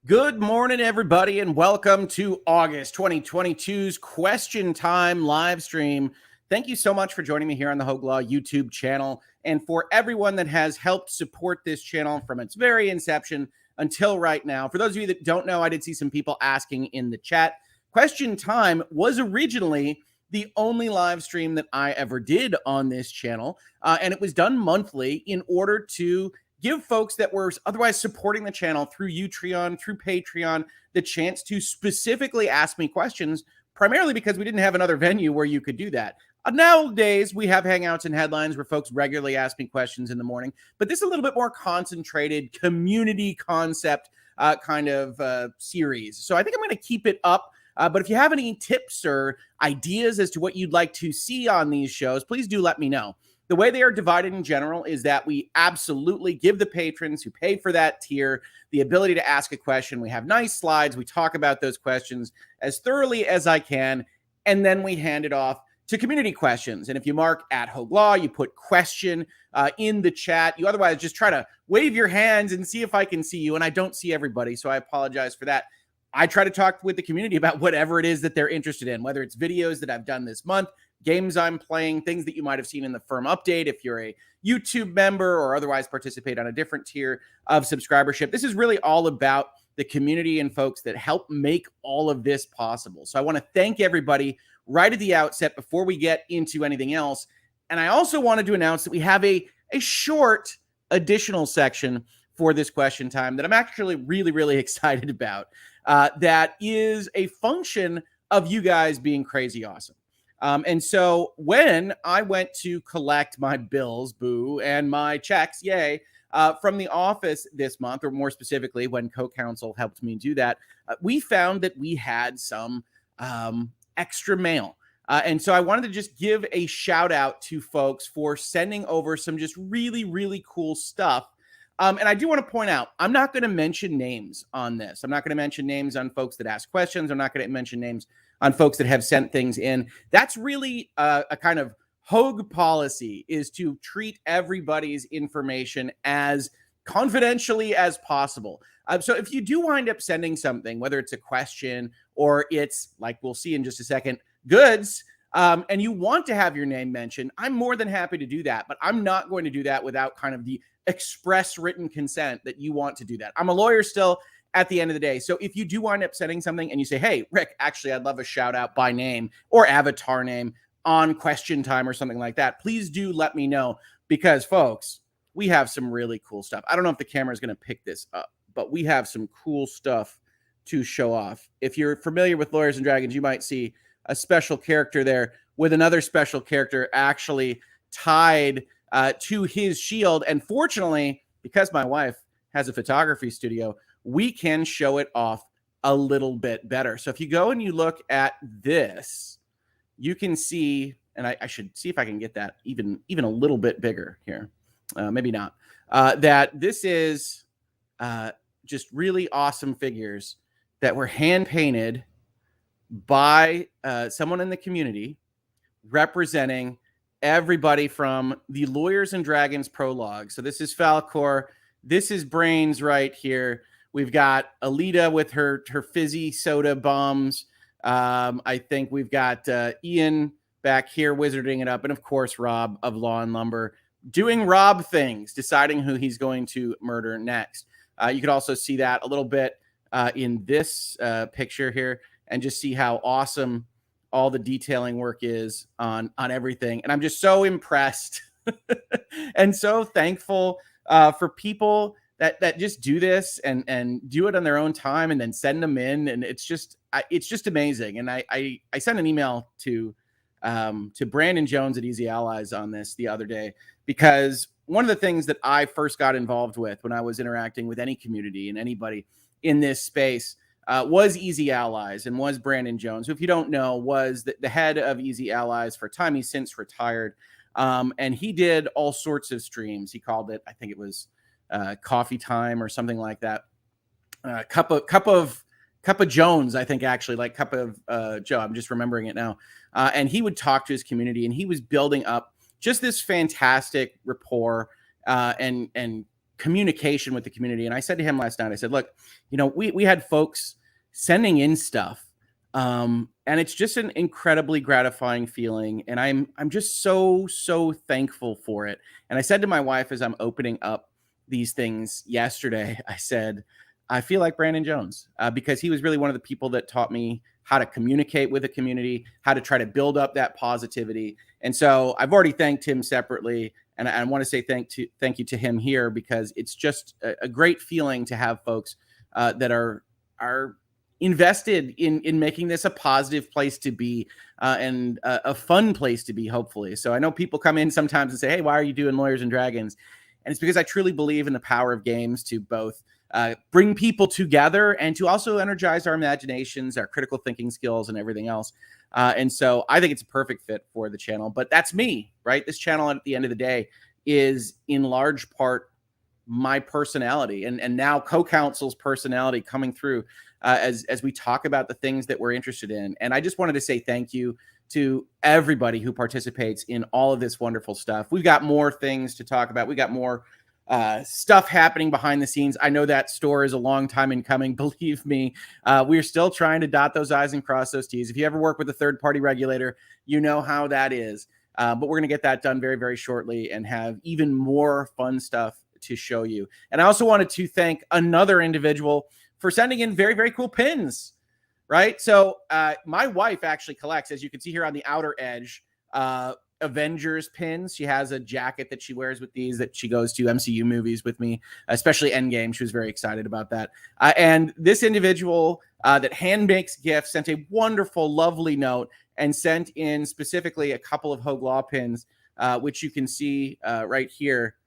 Good morning, everybody, and welcome to August 2022's Question Time live stream. Thank you so much for joining me here on the Hoeg Law YouTube channel, and for everyone that has helped support this channel from its very inception until right now. For those of you that don't know, I did see some people asking in the chat. Question Time was originally the only live stream that I ever did on this channel, and it was done monthly in order to give folks that were otherwise supporting the channel through Utreon, through Patreon, the chance to specifically ask me questions, primarily because we didn't have another venue where you could do that. Nowadays, we have Hangouts and Headlines where folks regularly ask me questions in the morning, but this is a little bit more concentrated community concept kind of series. So I think I'm going to keep it up. But if you have any tips or ideas as to what you'd like to see on these shows, please do let me know. The way they are divided in general is that we absolutely give the patrons who pay for that tier the ability to ask a question. We have nice slides. We talk about those questions as thoroughly as I can, and then we hand it off to community questions. And if you mark at Hoeg Law, you put question in the chat. You otherwise just try to wave your hands and see if I can see you, and I don't see everybody, so I apologize for that. I try to talk with the community about whatever it is that they're interested in, whether it's videos that I've done this month, games I'm playing, things that you might have seen in the firm update if you're a YouTube member or otherwise participate on a different tier of subscribership. This is really all about the community and folks that help make all of this possible. So I want to thank everybody right at the outset before we get into anything else. And I also wanted to announce that we have a short additional section for this question time that I'm actually really excited about. That is a function of you guys being crazy awesome. And so when I went to collect my bills, boo, and my checks, yay, from the office this month, or more specifically, when co-counsel helped me do that, we found that we had some extra mail. And so I wanted to just give a shout out to folks for sending over some just really cool stuff. And I do want to point out, I'm not going to mention names on this. I'm not going to mention names on folks that ask questions. I'm not going to mention names on folks that have sent things in. That's really a kind of Hoeg policy, is to treat everybody's information as confidentially as possible. So if you do wind up sending something, whether it's a question or it's, like we'll see in just a second, goods, and you want to have your name mentioned, I'm more than happy to do that. But I'm not going to do that without kind of the express written consent that you want to do that. I'm a lawyer still at the end of the day. So if you do wind up sending something and you say, hey, Rick, actually, I'd love a shout out by name or avatar name on question time or something like that, please do let me know, because folks, we have some really cool stuff. I don't know if the camera is going to pick this up, but we have some cool stuff to show off. If you're familiar with Lawyers and Dragons, you might see a special character there with another special character actually tied to his shield. And fortunately, because my wife has a photography studio, we can show it off a little bit better. So if you go and you look at this, you can see, and I should see if I can get that even a little bit bigger here. Maybe not. That this is just really awesome figures that were hand painted by someone in the community representing everybody from the Lawyers and Dragons prologue. So this is Falcor. This is Brains right here. We've got Alita with her fizzy soda bombs. I think we've got Ian back here wizarding it up. And of course, Rob of Law and Lumber doing Rob things, deciding who he's going to murder next. You could also see that a little bit in this picture here, and just see how awesome all the detailing work is on everything. And I'm just so impressed and so thankful for people that just do this and do it on their own time and then send them in. And it's just amazing. And I sent an email to Brandon Jones at Easy Allies on this the other day, because one of the things that I first got involved with when I was interacting with any community and anybody in this space was Easy Allies, and was Brandon Jones, who, if you don't know, was the head of Easy Allies for a time. He's since retired. And he did all sorts of streams. He called it, I think it was coffee time or something like that. Cup of Jones, I think, actually, like Cup of Joe. I'm just remembering it now. And he would talk to his community, and he was building up just this fantastic rapport and communication with the community. And I said to him last night, I said, look, we had folks sending in stuff. And it's just an incredibly gratifying feeling. And I'm just so thankful for it. And I said to my wife, as I'm opening up these things yesterday, I said, I feel like Brandon Jones, because he was really one of the people that taught me how to communicate with the community, how to try to build up that positivity. And so I've already thanked him separately. And I want to say thank you to him here, because it's just a great feeling to have folks that are invested in making this a positive place to be, and a fun place to be, hopefully. So I know people come in sometimes and say, hey, why are you doing Lawyers and Dragons? And it's because I truly believe in the power of games to both bring people together and to also energize our imaginations, our critical thinking skills, and everything else. And so I think it's a perfect fit for the channel. But that's me, right? This channel, at the end of the day, is in large part my personality, and now CoCounsel's personality coming through as we talk about the things that we're interested in. And I just wanted to say thank you to everybody who participates in all of this wonderful stuff. We've got more things to talk about. We got more stuff happening behind the scenes. I know that store is a long time in coming. Believe me, we're still trying to dot those I's and cross those T's. If you ever work with a third-party regulator, you know how that is. But we're going to get that done very, very shortly and have even more fun stuff to show you. And I also wanted to thank another individual for sending in very, very cool pins, right? So my wife actually collects, as you can see here on the outer edge, Avengers pins. She has a jacket that she wears with these, that she goes to MCU movies with me, especially Endgame. She was very excited about that. And this individual that hand makes gifts sent a wonderful, lovely note and sent in specifically a couple of Hoeg Law pins, which you can see right here,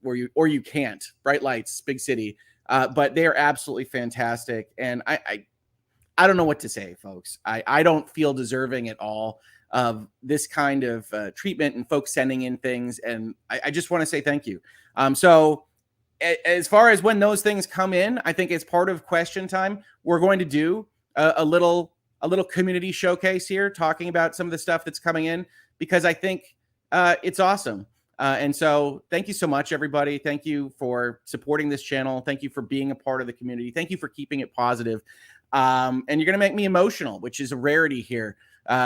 or you can't. Bright lights, big city. But they are absolutely fantastic. And I don't know what to say, folks. I don't feel deserving at all of this kind of treatment and folks sending in things. And I just want to say thank you. So as far as when those things come in, I think as part of question time, we're going to do a little community showcase here, talking about some of the stuff that's coming in, because I think it's awesome. And so thank you so much, everybody. Thank you for supporting this channel. Thank you for being a part of the community. Thank you for keeping it positive. And you're going to make me emotional, which is a rarity here.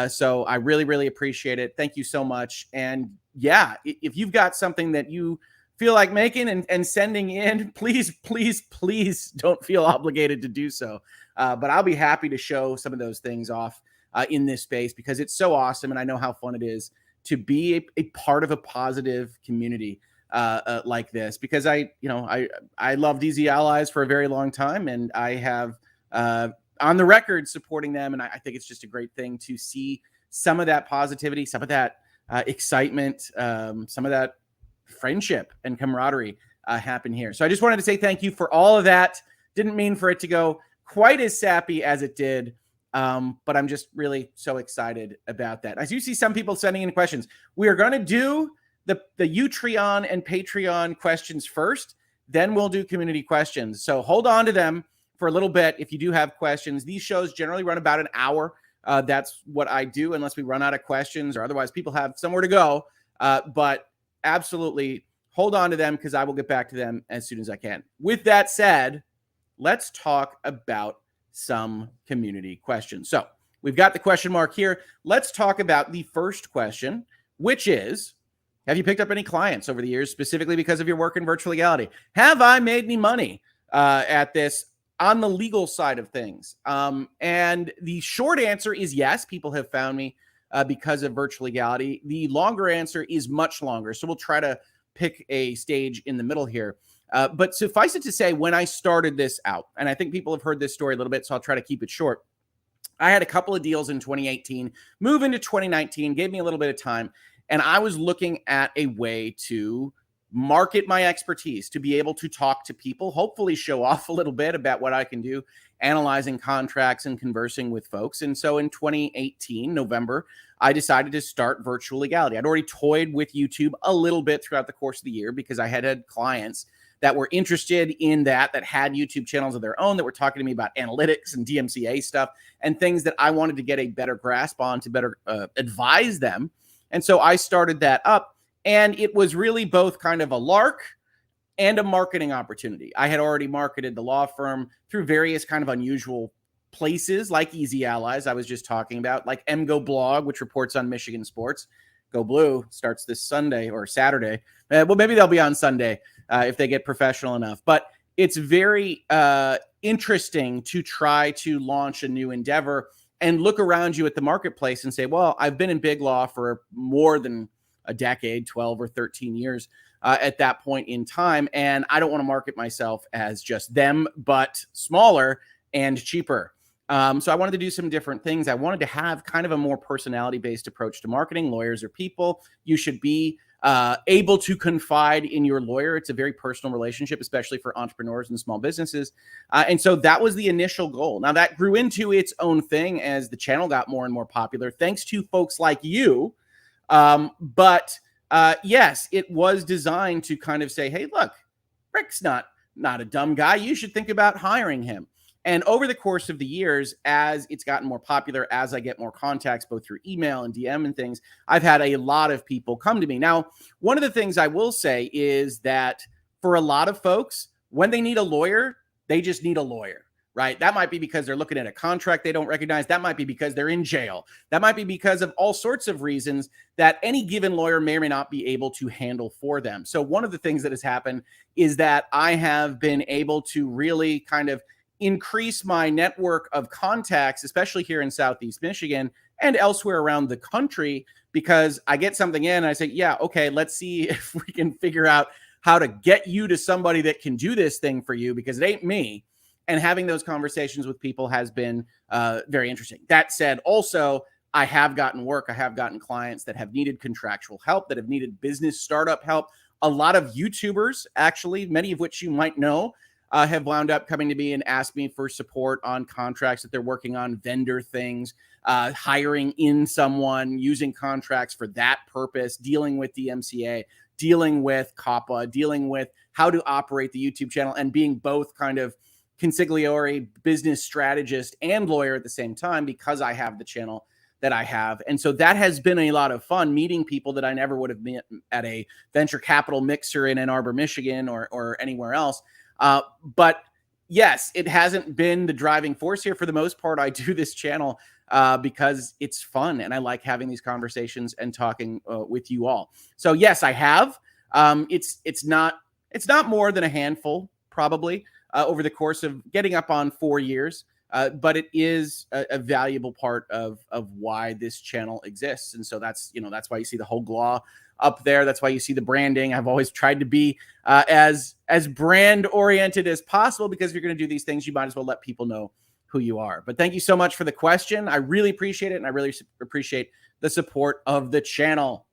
So I really, really appreciate it. Thank you so much. And yeah, if you've got something that you feel like making and sending in, please, please, please don't feel obligated to do so. But I'll be happy to show some of those things off in this space, because it's so awesome. And I know how fun it is to be a part of a positive community like this, because I love DZ Allies for a very long time, and I have on the record supporting them. And I think it's just a great thing to see some of that positivity, some of that excitement, some of that friendship and camaraderie happen here. So I just wanted to say thank you for all of that. Didn't mean for it to go quite as sappy as it did. But I'm just really so excited about that. As you see some people sending in questions, we are going to do the Utreon and Patreon questions first, then we'll do community questions. So hold on to them for a little bit if you do have questions. These shows generally run about an hour. That's what I do, unless we run out of questions or otherwise people have somewhere to go. But absolutely hold on to them, because I will get back to them as soon as I can. With that said, let's talk about some community questions. So we've got the question mark here. Let's talk about the first question, which is, have you picked up any clients over the years, specifically because of your work in virtual legality? Have I made any money at this on the legal side of things? And the short answer is yes, people have found me because of virtual legality. The longer answer is much longer. So we'll try to pick a stage in the middle here. But suffice it to say, when I started this out, and I think people have heard this story a little bit, so I'll try to keep it short. I had a couple of deals in 2018, move into 2019, gave me a little bit of time, and I was looking at a way to market my expertise, to be able to talk to people, hopefully show off a little bit about what I can do, analyzing contracts and conversing with folks. And so in 2018, November, I decided to start virtual legality. I'd already toyed with YouTube a little bit throughout the course of the year, because I had clients that were interested in that had YouTube channels of their own, that were talking to me about analytics and DMCA stuff and things that I wanted to get a better grasp on to better advise them. And so I started that up, and it was really both kind of a lark and a marketing opportunity. I had already marketed the law firm through various kind of unusual places like Easy Allies I was just talking about, like MGO Blog, which reports on Michigan sports. Go Blue starts this Sunday or Saturday. Well, maybe they'll be on Sunday if they get professional enough. But it's very interesting to try to launch a new endeavor and look around you at the marketplace and say, well, I've been in big law for more than a decade, 12 or 13 years at that point in time. And I don't want to market myself as just them, but smaller and cheaper. So I wanted to do some different things. I wanted to have kind of a more personality-based approach to marketing. Lawyers are people. You should be able to confide in your lawyer. It's a very personal relationship, especially for entrepreneurs and small businesses. And so that was the initial goal. Now that grew into its own thing as the channel got more and more popular, thanks to folks like you. But yes, it was designed to kind of say, hey, look, Rick's not a dumb guy. You should think about hiring him. And over the course of the years, as it's gotten more popular, as I get more contacts, both through email and DM and things, I've had a lot of people come to me. Now, one of the things I will say is that for a lot of folks, when they need a lawyer, they just need a lawyer, right? That might be because they're looking at a contract they don't recognize. That might be because they're in jail. That might be because of all sorts of reasons that any given lawyer may or may not be able to handle for them. So one of the things that has happened is that I have been able to really kind of increase my network of contacts, especially here in Southeast Michigan and elsewhere around the country, because I get something in and I say, yeah, okay, let's see if we can figure out how to get you to somebody that can do this thing for you, because it ain't me. And having those conversations with people has been very interesting. That said, also, I have gotten work. I have gotten clients that have needed contractual help, that have needed business startup help. A lot of YouTubers, actually, many of which you might know, have wound up coming to me and asked me for support on contracts that they're working on, vendor things, hiring in someone, using contracts for that purpose, dealing with the MCA, dealing with COPPA, dealing with how to operate the YouTube channel, and being both kind of consigliere, business strategist, and lawyer at the same time, because I have the channel that I have. And so that has been a lot of fun, meeting people that I never would have met at a venture capital mixer in Ann Arbor, Michigan, or anywhere else. But yes, it hasn't been the driving force here. For the most part, I do this channel because it's fun and I like having these conversations and talking with you all. So yes, I have. It's not more than a handful, probably, over the course of getting up on 4 years. But it is a valuable part of why this channel exists. And so that's why you see the Hoeg Law up there. That's why you see the branding. I've always tried to be as brand oriented as possible, because if you're going to do these things, you might as well let people know who you are. But thank you so much for the question. I really appreciate it. And I really appreciate the support of the channel.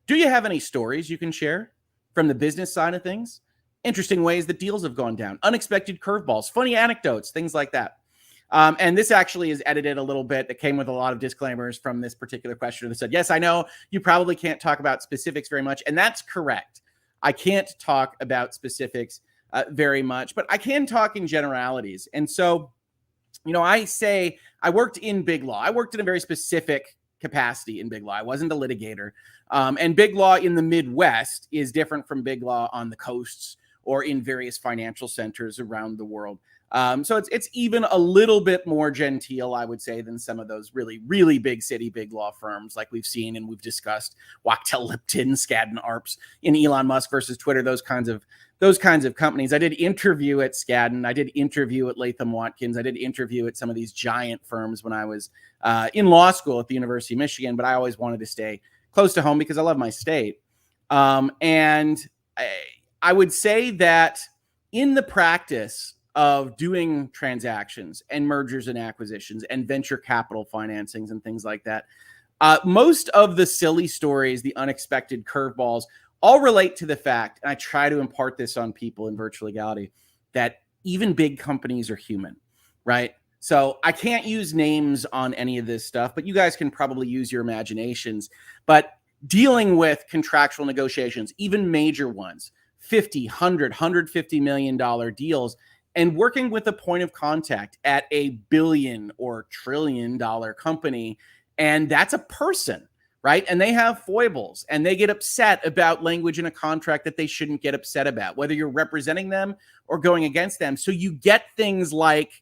Do you have any stories you can share from the business side of things? Interesting ways that deals have gone down, unexpected curveballs, funny anecdotes, things like that. And this actually is edited a little bit. That came with a lot of disclaimers from this particular questioner that said, yes, I know you probably can't talk about specifics very much. And that's correct. I can't talk about specifics very much, but I can talk in generalities. And so, I say I worked in big law. I worked in a very specific capacity in big law. I wasn't a litigator. And big law in the Midwest is different from big law on the coasts or in various financial centers around the world. So it's even a little bit more genteel, I would say, than some of those really, really big city, big law firms like we've seen and we've discussed, Wachtell Lipton, Skadden Arps in Elon Musk versus Twitter, those kinds of companies. I did interview at Skadden. I did interview at Latham Watkins. I did interview at some of these giant firms when I was in law school at the University of Michigan, but I always wanted to stay close to home because I love my state. And I would say that in the practice of doing transactions and mergers and acquisitions and venture capital financings and things like that, most of the silly stories, the unexpected curveballs, all relate to the fact, and I try to impart this on people in virtual legality, that even big companies are human, right? So I can't use names on any of this stuff, but you guys can probably use your imaginations. But dealing with contractual negotiations, even major ones, $50, $100, $150 million deals, and working with a point of contact at $1 billion or $1 trillion company, and that's a person, right? And they have foibles and they get upset about language in a contract that they shouldn't get upset about, whether you're representing them or going against them. So you get things like,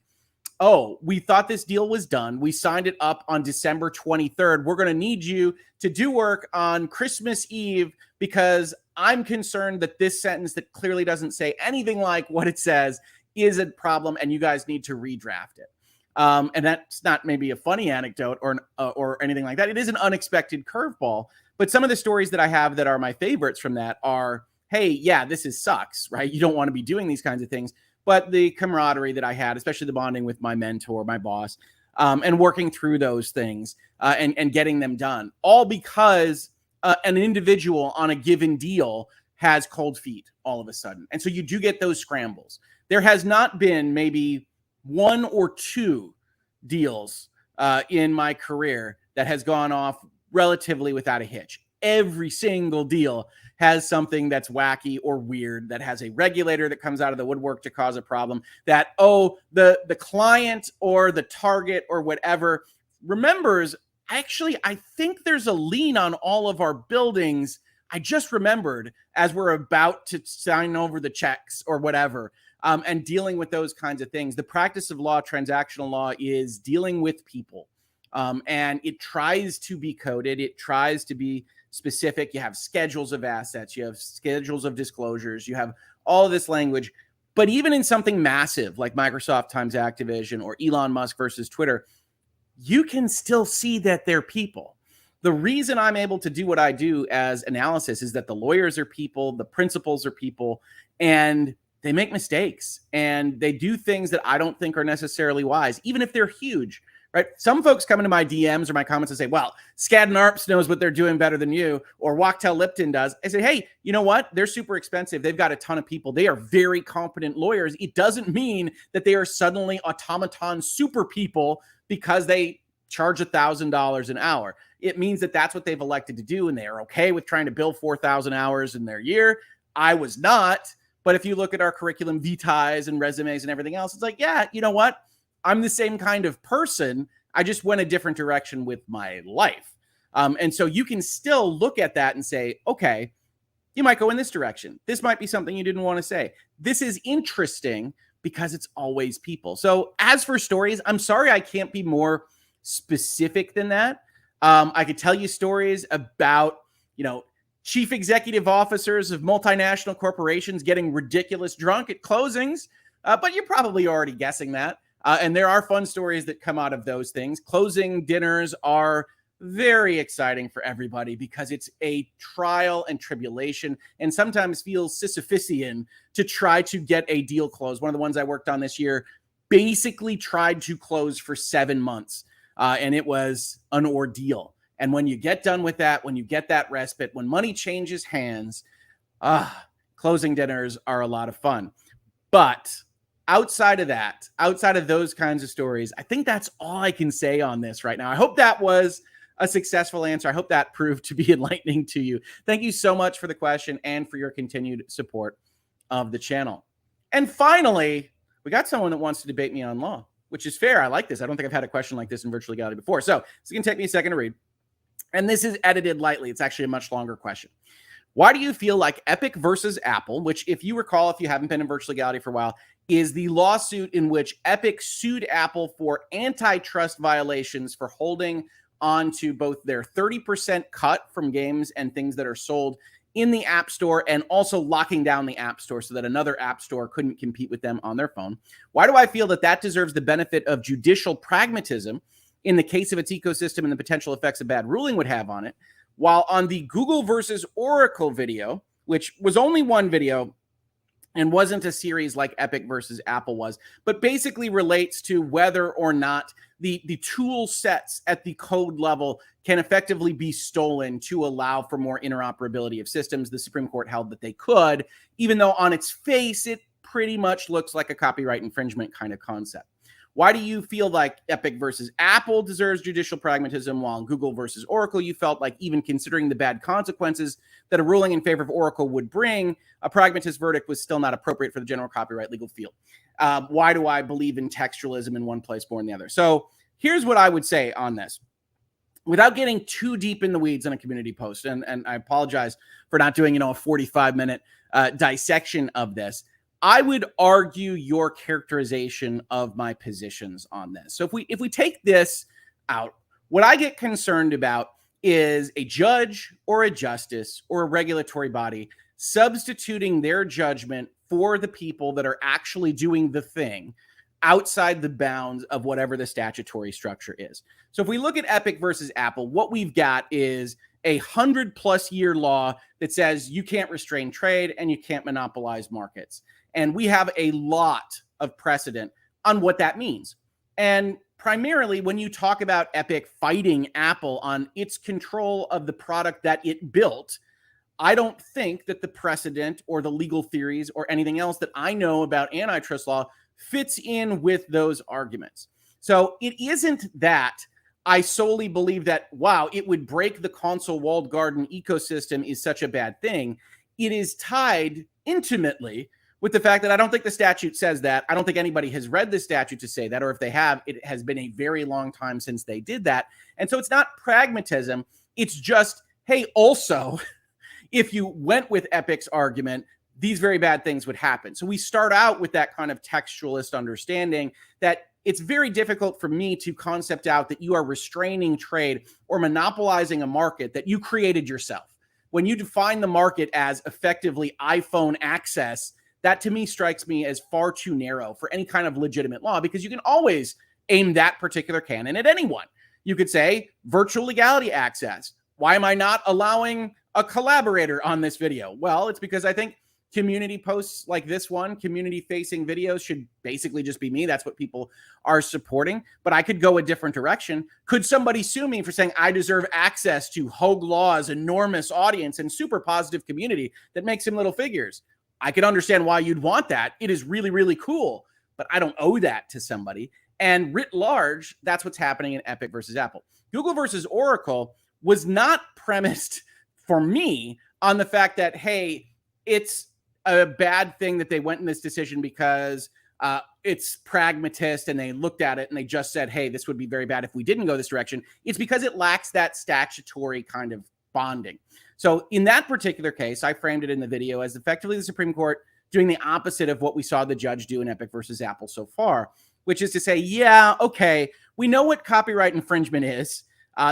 oh, we thought this deal was done. We signed it up on December 23rd. We're going to need you to do work on Christmas Eve because I'm concerned that this sentence that clearly doesn't say anything like what it says is a problem and you guys need to redraft it. And that's not maybe a funny anecdote or anything like that. It is an unexpected curveball. But some of the stories that I have that are my favorites from that are, hey, yeah, this sucks, right? You don't want to be doing these kinds of things. But the camaraderie that I had, especially the bonding with my mentor, my boss, and working through those things and getting them done, all because an individual on a given deal has cold feet all of a sudden. And so you do get those scrambles. There has not been maybe one or two deals in my career that has gone off relatively without a hitch. Every single deal has something that's wacky or weird, that has a regulator that comes out of the woodwork to cause a problem, that, oh, the client or the target or whatever remembers, actually, I think there's a lien on all of our buildings. I just remembered as we're about to sign over the checks or whatever. And dealing with those kinds of things. The practice of law, transactional law, is dealing with people. And it tries to be coded. It tries to be specific. You have schedules of assets. You have schedules of disclosures. You have all of this language. But even in something massive like Microsoft times Activision or Elon Musk versus Twitter, you can still see that they're people. The reason I'm able to do what I do as analysis is that the lawyers are people, the principals are people, and they make mistakes and they do things that I don't think are necessarily wise, even if they're huge, right? Some folks come into my DMs or my comments and say, well, Skadden Arps knows what they're doing better than you, or Wachtell Lipton does. I say, hey, you know what? They're super expensive. They've got a ton of people. They are very competent lawyers. It doesn't mean that they are suddenly automaton super people because they charge $1,000 an hour. It means that that's what they've elected to do, and they are okay with trying to bill 4,000 hours in their year. I was not. But if you look at our curriculum vitae and resumes and everything else, it's like, yeah, you know what? I'm the same kind of person. I just went a different direction with my life. And so you can still look at that and say, okay, you might go in this direction. This might be something you didn't want to say. This is interesting because it's always people. So as for stories, I'm sorry I can't be more specific than that. I could tell you stories about, chief executive officers of multinational corporations getting ridiculous drunk at closings, but you're probably already guessing that. And there are fun stories that come out of those things. Closing dinners are very exciting for everybody because it's a trial and tribulation and sometimes feels Sisyphusian to try to get a deal closed. One of the ones I worked on this year basically tried to close for 7 months, and it was an ordeal. And when you get done with that, when you get that respite, when money changes hands, closing dinners are a lot of fun. But outside of that, outside of those kinds of stories, I think that's all I can say on this right now. I hope that was a successful answer. I hope that proved to be enlightening to you. Thank you so much for the question and for your continued support of the channel. And finally, we got someone that wants to debate me on law, which is fair. I like this. I don't think I've had a question like this in Virtual Legality before. So it's going to take me a second to read. And this is edited lightly. It's actually a much longer question. Why do you feel like Epic versus Apple, which if you recall, if you haven't been in Virtual Legality for a while, is the lawsuit in which Epic sued Apple for antitrust violations for holding on to both their 30% cut from games and things that are sold in the App Store and also locking down the App Store so that another App Store couldn't compete with them on their phone? Why do I feel that that deserves the benefit of judicial pragmatism in the case of its ecosystem and the potential effects a bad ruling would have on it? While on the Google versus Oracle video, which was only one video and wasn't a series like Epic versus Apple was, but basically relates to whether or not the tool sets at the code level can effectively be stolen to allow for more interoperability of systems. The Supreme Court held that they could, even though on its face, it pretty much looks like a copyright infringement kind of concept. Why do you feel like Epic versus Apple deserves judicial pragmatism, while Google versus Oracle, you felt like even considering the bad consequences that a ruling in favor of Oracle would bring, a pragmatist verdict was still not appropriate for the general copyright legal field? Why do I believe in textualism in one place more than the other? So here's what I would say on this. without getting too deep in the weeds on a community post, and I apologize for not doing, a 45-minute dissection of this, I would argue your characterization of my positions on this. So if we take this out, what I get concerned about is a judge or a justice or a regulatory body substituting their judgment for the people that are actually doing the thing outside the bounds of whatever the statutory structure is. So if we look at Epic versus Apple, what we've got is a 100+ year law that says you can't restrain trade and you can't monopolize markets. And we have a lot of precedent on what that means. And primarily when you talk about Epic fighting Apple on its control of the product that it built, I don't think that the precedent or the legal theories or anything else that I know about antitrust law fits in with those arguments. So it isn't that I solely believe that, wow, it would break the CONSEL walled garden ecosystem is such a bad thing. It is tied intimately with the fact that I don't think the statute says that. I don't think anybody has read the statute to say that, or if they have, it has been a very long time since they did that. And so it's not pragmatism. It's just, hey, also, if you went with Epic's argument, these very bad things would happen. So we start out with that kind of textualist understanding that it's very difficult for me to concept out that you are restraining trade or monopolizing a market that you created yourself. When you define the market as effectively iPhone access, that to me strikes me as far too narrow for any kind of legitimate law, because you can always aim that particular canon at anyone. You could say virtual legality access. Why am I not allowing a collaborator on this video? Well, it's because I think community posts like this one, community-facing videos, should basically just be me. That's what people are supporting. But I could go a different direction. Could somebody sue me for saying I deserve access to Hoeg Law's enormous audience and super positive community that makes him little figures? I could understand why you'd want that. It is really, really cool. But I don't owe that to somebody. And writ large, that's what's happening in Epic versus Apple. Google versus Oracle was not premised for me on the fact that, hey, it's a bad thing that they went in this decision because it's pragmatist and they looked at it and they just said, hey, this would be very bad if we didn't go this direction. It's because it lacks that statutory kind of bonding. So in that particular case, I framed it in the video as effectively the Supreme Court doing the opposite of what we saw the judge do in Epic versus Apple so far, which is to say, yeah, okay, we know what copyright infringement is.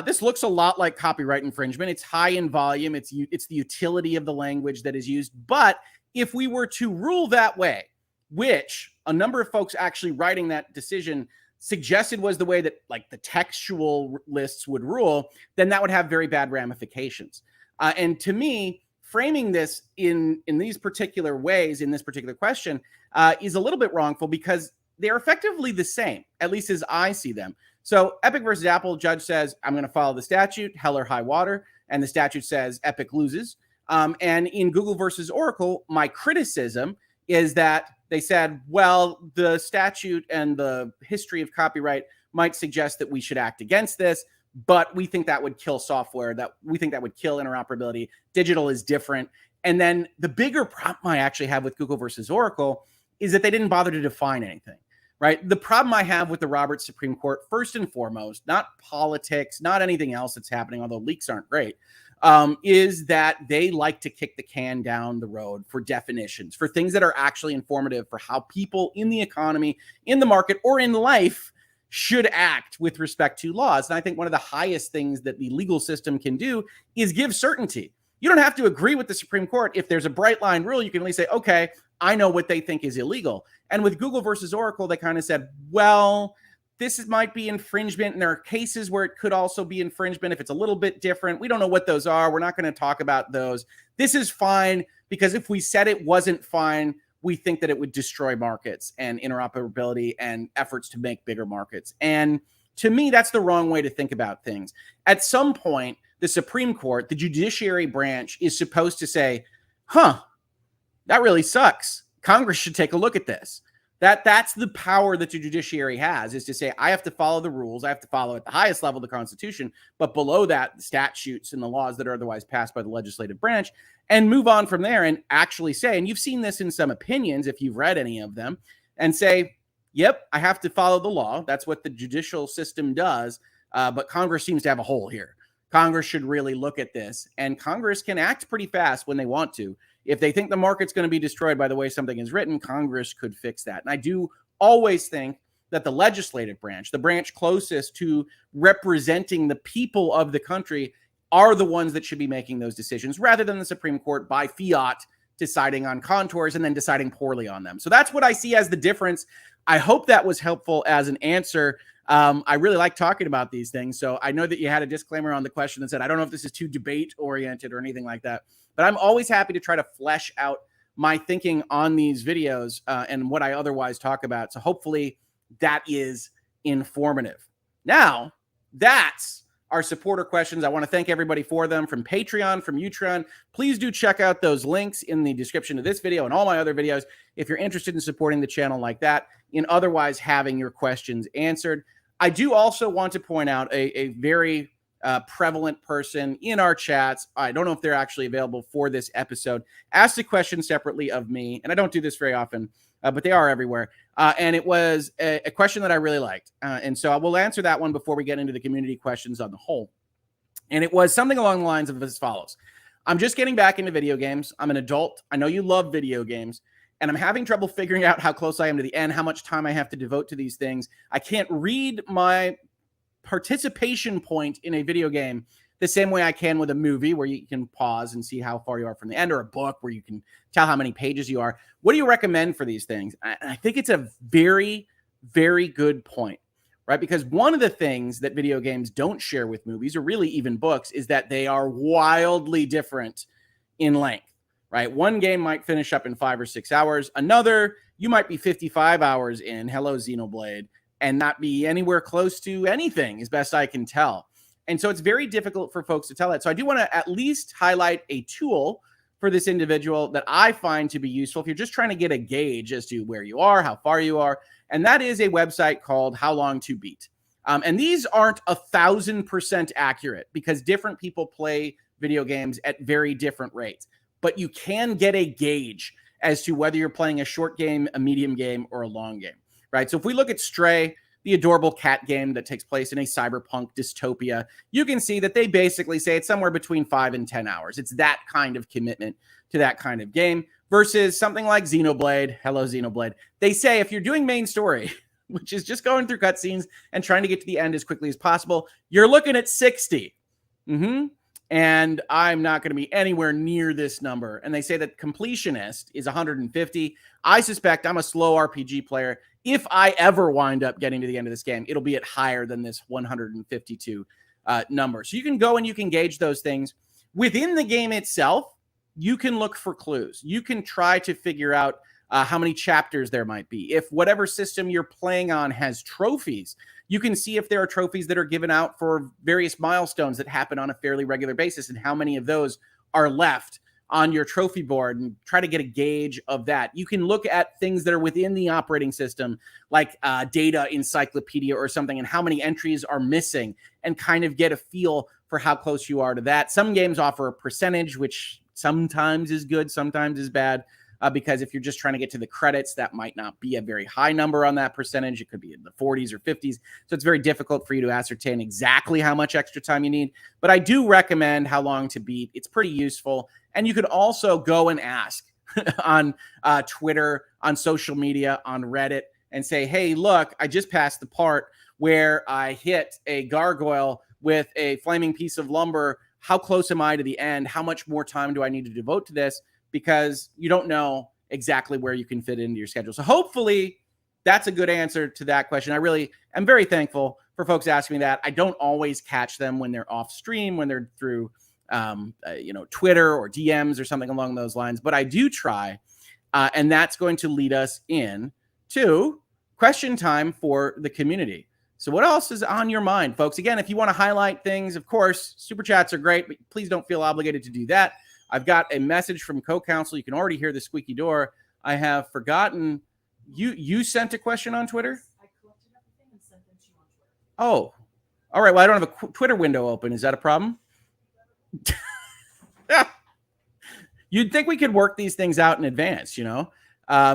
This looks a lot like copyright infringement. It's high in volume. It's the utility of the language that is used. But if we were to rule that way, which a number of folks actually writing that decision suggested was the way that like the textual lists would rule, then that would have very bad ramifications. And to me, framing this in these particular ways, in this particular question, is a little bit wrongful because they're effectively the same, at least as I see them. So Epic versus Apple, judge says, I'm going to follow the statute, hell or high water. And the statute says Epic loses. And in Google versus Oracle, my criticism is that they said, well, the statute and the history of copyright might suggest that we should act against this, but we think that would kill software, that we think that would kill interoperability. Digital is different. And then the bigger problem I actually have with Google versus Oracle is that they didn't bother to define anything, right? The problem I have with the Roberts Supreme Court, first and foremost, not politics, not anything else that's happening, although leaks aren't great, is that they like to kick the can down the road for definitions, for things that are actually informative for how people in the economy, in the market, or in life should act with respect to laws. And I think one of the highest things that the legal system can do is give certainty. You don't have to agree with the Supreme Court. If there's a bright line rule, you can at least say, okay, I know what they think is illegal. And with Google versus Oracle, they kind of said, well, this might be infringement, and there are cases where it could also be infringement if it's a little bit different. We don't know what those are. We're not going to talk about those. This is fine because if we said it wasn't fine, we think that it would destroy markets and interoperability and efforts to make bigger markets. And to me, that's the wrong way to think about things. At some point, the Supreme Court, the judiciary branch, is supposed to say, that really sucks. Congress should take a look at this. That's the power that the judiciary has, is to say, I have to follow the rules. I have to follow at the highest level the Constitution, but below that, the statutes and the laws that are otherwise passed by the legislative branch, and move on from there and actually say, and you've seen this in some opinions if you've read any of them, and say, yep, I have to follow the law. That's what the judicial system does. but Congress seems to have a hole here. Congress should really look at this, and Congress can act pretty fast when they want to. If they think the market's going to be destroyed by the way something is written, Congress could fix that. And I do always think that the legislative branch, the branch closest to representing the people of the country, are the ones that should be making those decisions rather than the Supreme Court by fiat deciding on contours and then deciding poorly on them. So that's what I see as the difference. I hope that was helpful as an answer. I really like talking about these things. So I know that you had a disclaimer on the question that said, I don't know if this is too debate oriented or anything like that, but I'm always happy to try to flesh out my thinking on these videos and what I otherwise talk about. So hopefully that is informative. Now, that's our supporter questions. I want to thank everybody for them from Patreon, from Utreon. Please do check out those links in the description of this video and all my other videos if you're interested in supporting the channel like that, in otherwise having your questions answered. I do also want to point out a very prevalent person in our chats. I don't know if they're actually available for this episode. Asked a question separately of me, and I don't do this very often, but they are everywhere. And it was a question that I really liked. And so I will answer that one before we get into the community questions on the whole. And it was something along the lines of as follows. I'm just getting back into video games. I'm an adult. I know you love video games. And I'm having trouble figuring out how close I am to the end, how much time I have to devote to these things. I can't read my participation point in a video game the same way I can with a movie where you can pause and see how far you are from the end, or a book where you can tell how many pages you are. What do you recommend for these things? I think it's a very, very good point, right? Because one of the things that video games don't share with movies, or really even books, is that they are wildly different in length, right? One game might finish up in 5 or 6 hours. Another, you might be 55 hours in, hello Xenoblade, and not be anywhere close to anything, as best I can tell. And so it's very difficult for folks to tell that. So I do want to at least highlight a tool for this individual that I find to be useful if you're just trying to get a gauge as to where you are, how far you are. And that is a website called How Long to Beat. And these aren't 1,000% accurate because different people play video games at very different rates. But you can get a gauge as to whether you're playing a short game, a medium game, or a long game, right? So if we look at Stray, the adorable cat game that takes place in a cyberpunk dystopia, you can see that they basically say it's somewhere between 5 and 10 hours. It's that kind of commitment to that kind of game versus something like Xenoblade. Hello, Xenoblade. They say if you're doing main story, which is just going through cutscenes and trying to get to the end as quickly as possible, you're looking at 60. And I'm not going to be anywhere near this number. And they say that completionist is 150. I suspect I'm a slow RPG player. If I ever wind up getting to the end of this game, it'll be at higher than this 152 number. So you can go and you can gauge those things. Within the game itself, you can look for clues. You can try to figure out how many chapters there might be. If whatever system you're playing on has trophies, you can see if there are trophies that are given out for various milestones that happen on a fairly regular basis and how many of those are left on your trophy board and try to get a gauge of that. You can look at things that are within the operating system, like data encyclopedia or something, and how many entries are missing and kind of get a feel for how close you are to that. Some games offer a percentage, which sometimes is good, sometimes is bad. Because if you're just trying to get to the credits, that might not be a very high number on that percentage. It could be in the 40s or 50s. So it's very difficult for you to ascertain exactly how much extra time you need. But I do recommend How Long to Beat. It's pretty useful. And you could also go and ask on Twitter, on social media, on Reddit, and say, hey, look, I just passed the part where I hit a gargoyle with a flaming piece of lumber. How close am I to the end? How much more time do I need to devote to this? Because you don't know exactly where you can fit into your schedule. So hopefully that's a good answer to that question. I really am very thankful for folks asking me that. I don't always catch them when they're off stream, when they're through, Twitter or DMs or something along those lines, but I do try. And that's going to lead us in to question time for the community. So what else is on your mind, folks? Again, if you want to highlight things, of course, super chats are great, but please don't feel obligated to do that. I've got a message from co-counsel. You can already hear the squeaky door. I have forgotten. You sent a question on Twitter? I collected everything and sent them to you on Twitter. Oh, all right. Well, I don't have a Twitter window open. Is that a problem? You'd think we could work these things out in advance, you know?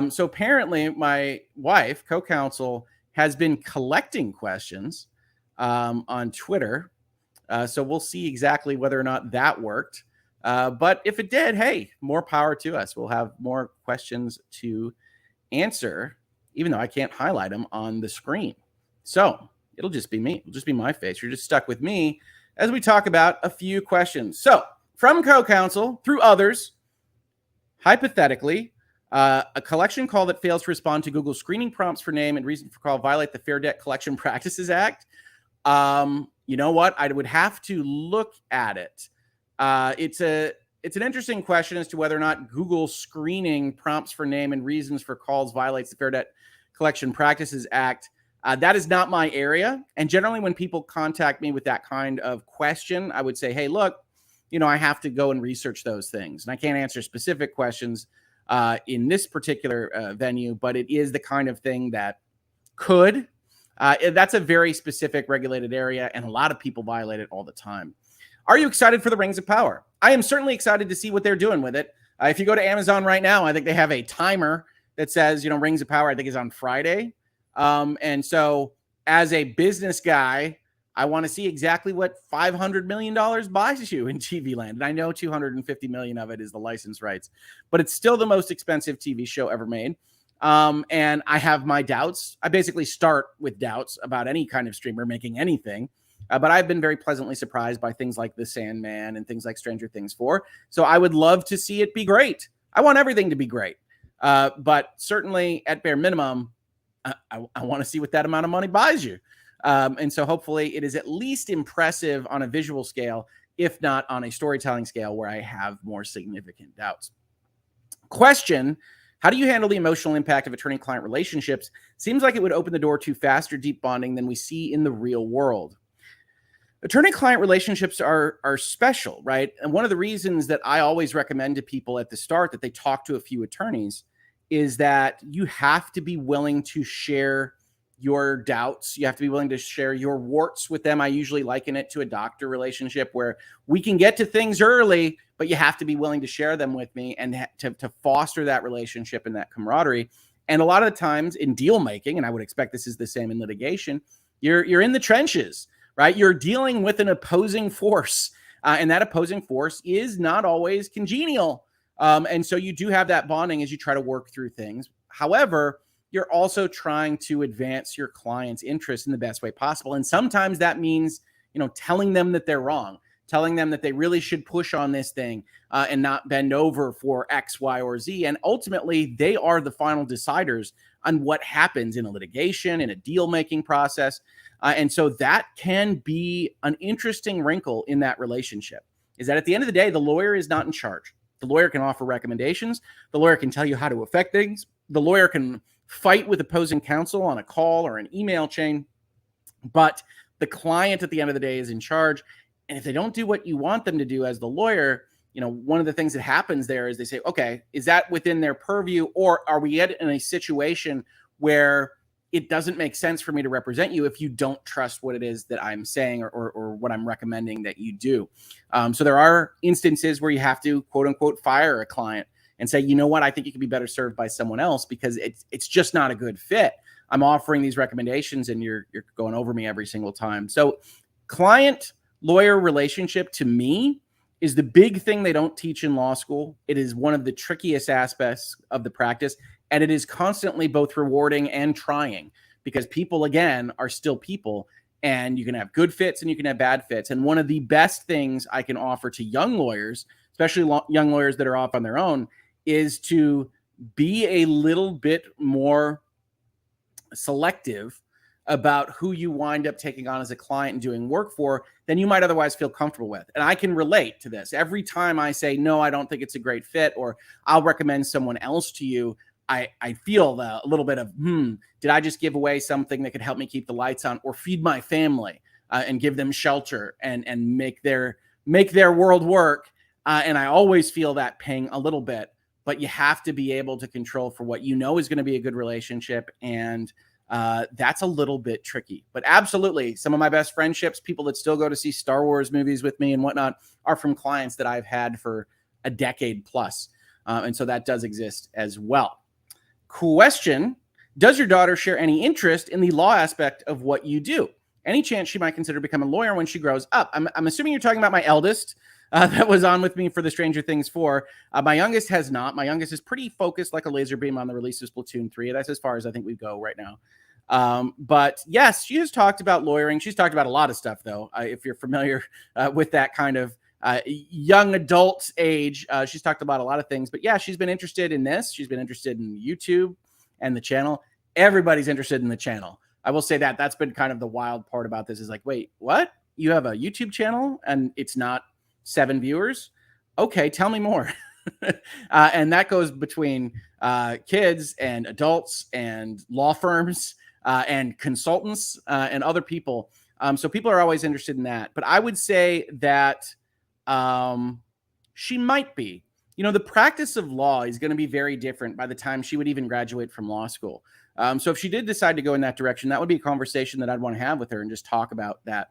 So apparently my wife, co-counsel, has been collecting questions on Twitter. So we'll see exactly whether or not that worked. But if it did, hey, more power to us. We'll have more questions to answer, even though I can't highlight them on the screen. So it'll just be me. It'll just be my face. You're just stuck with me as we talk about a few questions. So from co-counsel through others, hypothetically, a collection call that fails to respond to Google screening prompts for name and reason for call violate the Fair Debt Collection Practices Act. You know what? I would have to look at it. It's an interesting question as to whether or not Google screening prompts for name and reasons for calls violates the Fair Debt Collection Practices Act. That is not my area. And generally when people contact me with that kind of question, I would say, hey, look, I have to go and research those things. And I can't answer specific questions in this particular venue, but it is the kind of thing that could. That's a very specific regulated area, and a lot of people violate it all the time. Are you excited for the Rings of Power? I am certainly excited to see what they're doing with it. If you go to Amazon right now, I think they have a timer that says, Rings of Power, I think is on Friday. And so as a business guy, I want to see exactly what $500 million buys you in TV land. And I know $250 million of it is the license rights, but it's still the most expensive TV show ever made. And I have my doubts. I basically start with doubts about any kind of streamer making anything. But I've been very pleasantly surprised by things like The Sandman and things like Stranger Things 4. So I would love to see it be great. I want everything to be great. But certainly at bare minimum, I want to see what that amount of money buys you. And so hopefully it is at least impressive on a visual scale, if not on a storytelling scale where I have more significant doubts. Question: how do you handle the emotional impact of attorney-client relationships? Seems like it would open the door to faster deep bonding than we see in the real world. Attorney-client relationships are special, right? And one of the reasons that I always recommend to people at the start that they talk to a few attorneys is that you have to be willing to share your doubts. You have to be willing to share your warts with them. I usually liken it to a doctor relationship where we can get to things early, but you have to be willing to share them with me and to foster that relationship and that camaraderie. And a lot of the times in deal making, and I would expect this is the same in litigation, you're in the trenches, right? You're dealing with an opposing force, and that opposing force is not always congenial. And so you do have that bonding as you try to work through things. However, you're also trying to advance your client's interest in the best way possible. And sometimes that means, telling them that they're wrong, telling them that they really should push on this thing and not bend over for X, Y, or Z. And ultimately, they are the final deciders on what happens in a litigation, in a deal-making process. And so that can be an interesting wrinkle in that relationship, is that at the end of the day, the lawyer is not in charge. The lawyer can offer recommendations. The lawyer can tell you how to affect things. The lawyer can fight with opposing counsel on a call or an email chain, but the client at the end of the day is in charge. And if they don't do what you want them to do as the lawyer, one of the things that happens there is they say, okay, is that within their purview, or are we in a situation where it doesn't make sense for me to represent you if you don't trust what it is that I'm saying or what I'm recommending that you do. So there are instances where you have to, quote unquote, fire a client and say, you know what, I think you could be better served by someone else because it's just not a good fit. I'm offering these recommendations and you're going over me every single time. So client-lawyer relationship to me is the big thing they don't teach in law school. It is one of the trickiest aspects of the practice, and it is constantly both rewarding and trying because people, again, are still people, and you can have good fits and you can have bad fits. And one of the best things I can offer to young lawyers, especially young lawyers that are off on their own, is to be a little bit more selective about who you wind up taking on as a client and doing work for than you might otherwise feel comfortable with. And I can relate to this. Every time I say, no, I don't think it's a great fit, or I'll recommend someone else to you, I feel a little bit of, did I just give away something that could help me keep the lights on or feed my family and give them shelter and make their world work? And I always feel that ping a little bit. But you have to be able to control for what you know is going to be a good relationship. And that's a little bit tricky. But absolutely, some of my best friendships, people that still go to see Star Wars movies with me and whatnot, are from clients that I've had for a decade plus. And so that does exist as well. Question: does your daughter share any interest in the law aspect of what you do? Any chance she might consider becoming a lawyer when she grows up? I'm assuming you're talking about my eldest that was on with me for the Stranger Things 4. My youngest has not. My youngest is pretty focused like a laser beam on the release of Splatoon 3. That's as far as I think we go right now. But yes, she has talked about lawyering. She's talked about a lot of stuff, though. If you're familiar with that kind of young adult age, she's talked about a lot of things. But yeah, she's been interested in this. She's been interested in YouTube and the channel. Everybody's interested in the channel. I will say that that's been kind of the wild part about this is like, wait, what? You have a YouTube channel and it's not 7 viewers? Okay, tell me more. And that goes between kids and adults and law firms and consultants and other people. So people are always interested in that. But I would say that she might be. You know, the practice of law is going to be very different by the time she would even graduate from law school. So if she did decide to go in that direction, that would be a conversation that I'd want to have with her and just talk about that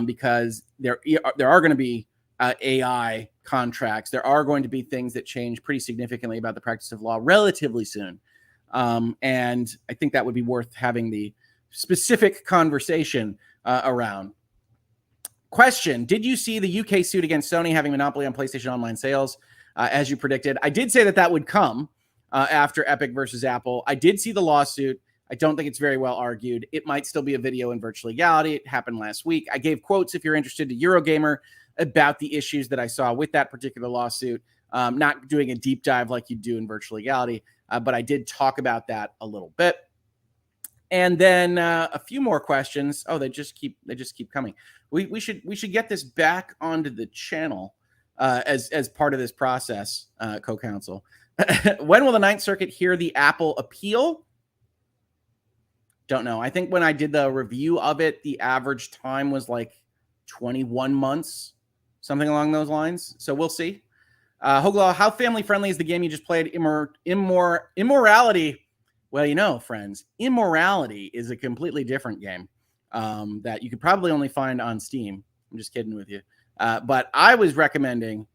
because there are going to be AI contracts. There are going to be things that change pretty significantly about the practice of law relatively soon. And I think that would be worth having the specific conversation around. Question: did you see the UK suit against Sony having monopoly on PlayStation Online sales, as you predicted? I did say that that would come after Epic versus Apple. I did see the lawsuit. I don't think it's very well argued. It might still be a video in virtual legality. It happened last week. I gave quotes, if you're interested, to Eurogamer about the issues that I saw with that particular lawsuit. Not doing a deep dive like you do in virtual legality, but I did talk about that a little bit. And then a few more questions. Oh, they just keep coming. We should get this back onto the channel as part of this process, co-counsel. When will the Ninth Circuit hear the Apple appeal? Don't know. I think when I did the review of it, the average time was like 21 months, something along those lines. So we'll see. Hoeg Law, how family friendly is the game you just played? Immorality. Well, you know, friends, Immorality is a completely different game that you could probably only find on Steam. I'm just kidding with you. But I was recommending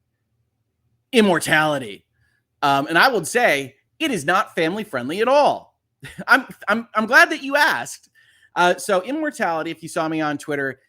Immortality. And I would say it is not family friendly at all. I'm glad that you asked. So Immortality, if you saw me on Twitter,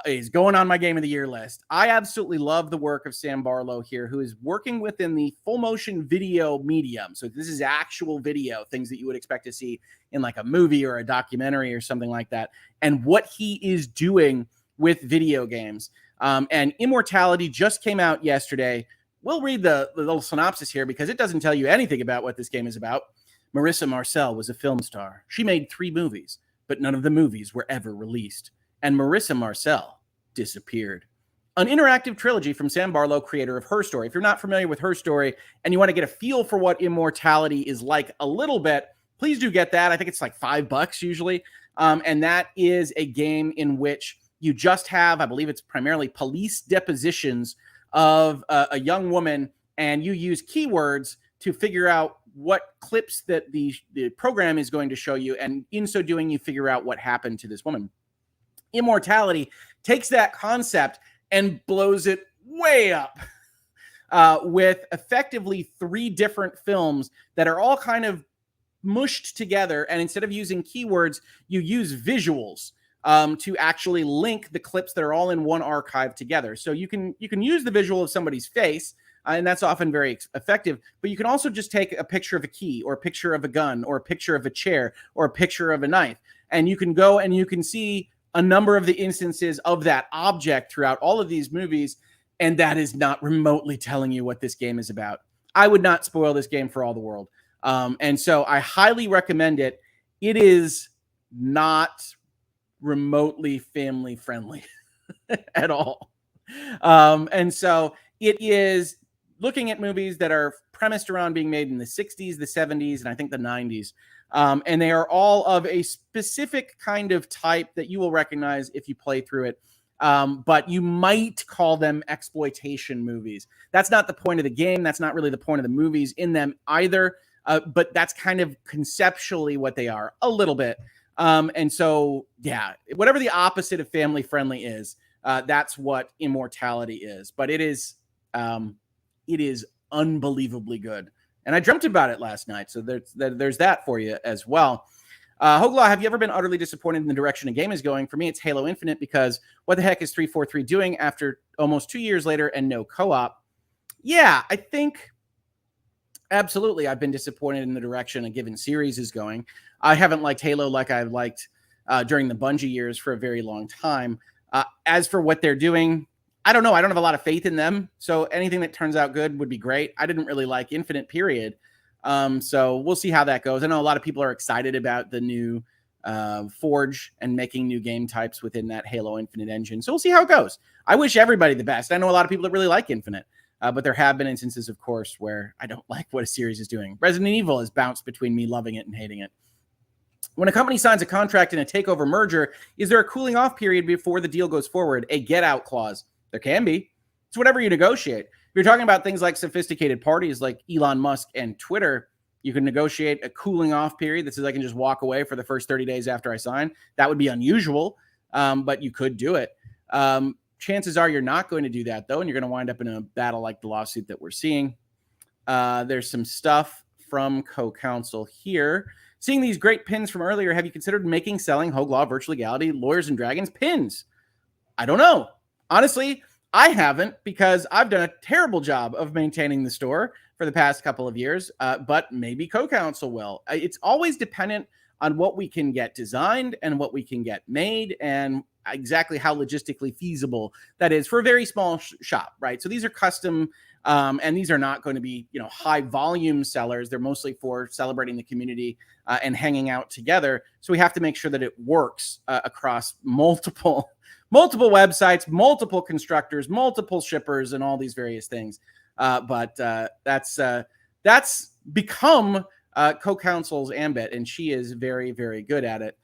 is going on my Game of the Year list. I absolutely love the work of Sam Barlow here, who is working within the full motion video medium. So this is actual video, things that you would expect to see in like a movie or a documentary or something like that. And what he is doing with video games. And Immortality just came out yesterday. We'll read the little synopsis here because it doesn't tell you anything about what this game is about. Marissa Marcel was a film star. She made 3 movies, but none of the movies were ever released. And Marissa Marcel disappeared. An interactive trilogy from Sam Barlow, creator of Her Story. If you're not familiar with Her Story and you want to get a feel for what Immortality is like a little bit, please do get that. I think it's like $5 usually. And that is a game in which you just have, I believe it's primarily police depositions of a young woman, and you use keywords to figure out what clips that the program is going to show you. And in so doing, you figure out what happened to this woman. Immortality takes that concept and blows it way up with effectively 3 different films that are all kind of mushed together. And instead of using keywords, you use visuals to actually link the clips that are all in one archive together. So you can use the visual of somebody's face, and that's often very effective. But you can also just take a picture of a key or a picture of a gun or a picture of a chair or a picture of a knife. And you can go and you can see a number of the instances of that object throughout all of these movies, and that is not remotely telling you what this game is about. I would not spoil this game for all the world. And so I highly recommend it. It is not remotely family friendly at all. And so it is looking at movies that are premised around being made in the 60s, the 70s, and I think the 90s. And they are all of a specific kind of type that you will recognize if you play through it. But you might call them exploitation movies. That's not the point of the game. That's not really the point of the movies in them either. But that's kind of conceptually what they are a little bit. And so, yeah, whatever the opposite of family friendly is, that's what Immortality is. But it is unbelievably good. And I dreamt about it last night. So there's that for you as well. Hoeg Law, have you ever been utterly disappointed in the direction a game is going? For me, it's Halo Infinite, because what the heck is 343 doing after almost 2 years later and no co-op? Yeah, I think absolutely I've been disappointed in the direction a given series is going. I haven't liked Halo like I liked during the Bungie years for a very long time. As for what they're doing, I don't know. I don't have a lot of faith in them. So anything that turns out good would be great. I didn't really like Infinite, period. So we'll see how that goes. I know a lot of people are excited about the new Forge and making new game types within that Halo Infinite engine. So we'll see how it goes. I wish everybody the best. I know a lot of people that really like Infinite, but there have been instances, of course, where I don't like what a series is doing. Resident Evil has bounced between me loving it and hating it. When a company signs a contract in a takeover merger, is there a cooling off period before the deal goes forward? A get out clause? There can be. It's whatever you negotiate. If you're talking about things like sophisticated parties like Elon Musk and Twitter, you can negotiate a cooling off period that says I can just walk away for the first 30 days after I sign. That would be unusual, but you could do it. Chances are you're not going to do that, though, and you're going to wind up in a battle like the lawsuit that we're seeing. There's some stuff from CoCounsel here. Seeing these great pins from earlier, have you considered making, selling Hoeg Law, Virtual Legality, Lawyers and Dragons pins? I don't know. Honestly, I haven't, because I've done a terrible job of maintaining the store for the past couple of years, but maybe CoCounsel will. It's always dependent on what we can get designed and what we can get made, and exactly how logistically feasible that is for a very small shop, right? So these are custom, and these are not going to be, high volume sellers. They're mostly for celebrating the community and hanging out together. So we have to make sure that it works across multiple websites, multiple constructors, multiple shippers, and all these various things. But that's become CoCounsel's ambit, and she is very, very good at it.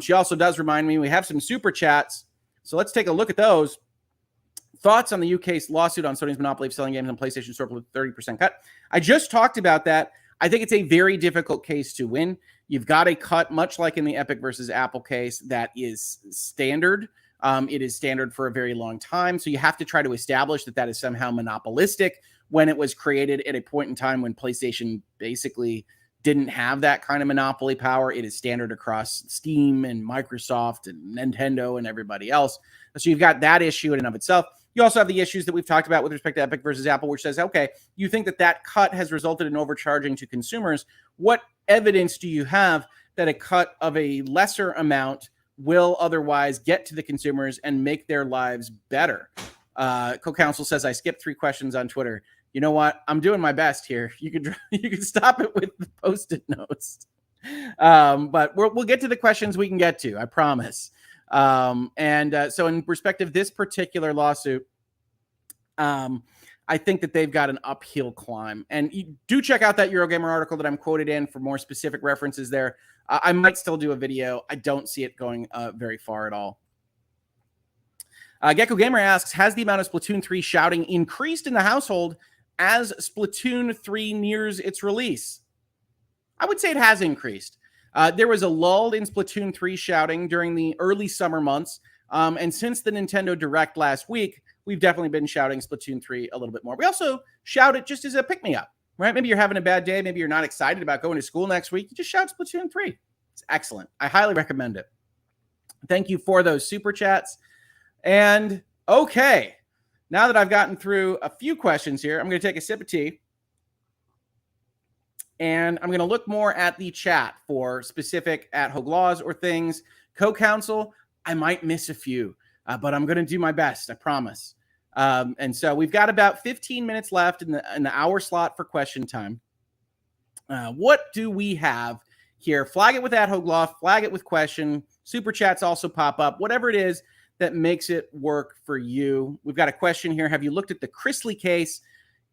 She also does remind me we have some super chats, so let's take a look at those. Thoughts on the UK's lawsuit on Sony's monopoly of selling games on PlayStation Store with 30% cut? I just talked about that. I think it's a very difficult case to win. You've got a cut, much like in the Epic versus Apple case, that is standard. It is standard for a very long time. So you have to try to establish that that is somehow monopolistic when it was created at a point in time when PlayStation basically didn't have that kind of monopoly power. It is standard across Steam and Microsoft and Nintendo and everybody else. So you've got that issue in and of itself. You also have the issues that we've talked about with respect to Epic versus Apple, which says, okay, you think that that cut has resulted in overcharging to consumers. What evidence do you have that a cut of a lesser amount will otherwise get to the consumers and make their lives better? CoCounsel says, I skipped 3 questions on Twitter. You know what? I'm doing my best here. You can stop it with the Post-it notes. But we'll get to the questions we can get to, I promise. So in respect of this particular lawsuit, I think that they've got an uphill climb. And you do check out that Eurogamer article that I'm quoted in for more specific references there. I might still do a video. I don't see it going very far at all. Gecko Gamer asks, has the amount of Splatoon 3 shouting increased in the household as Splatoon 3 nears its release? I would say it has increased. There was a lull in Splatoon 3 shouting during the early summer months. And since the Nintendo Direct last week, we've definitely been shouting Splatoon 3 a little bit more. We also shout it just as a pick-me-up, right? Maybe you're having a bad day. Maybe you're not excited about going to school next week. You just shout Splatoon 3. It's excellent. I highly recommend it. Thank you for those super chats. And okay, now that I've gotten through a few questions here, I'm going to take a sip of tea. And I'm going to look more at the chat for specific at Hoeg Laws or things. CoCounsel, I might miss a few, but I'm going to do my best, I promise. And so we've got about 15 minutes left in the hour slot for question time. What do we have here? Flag it with at Hoeg Law, flag it with question. Super chats also pop up. Whatever it is that makes it work for you. We've got a question here. Have you looked at the Chrisley case?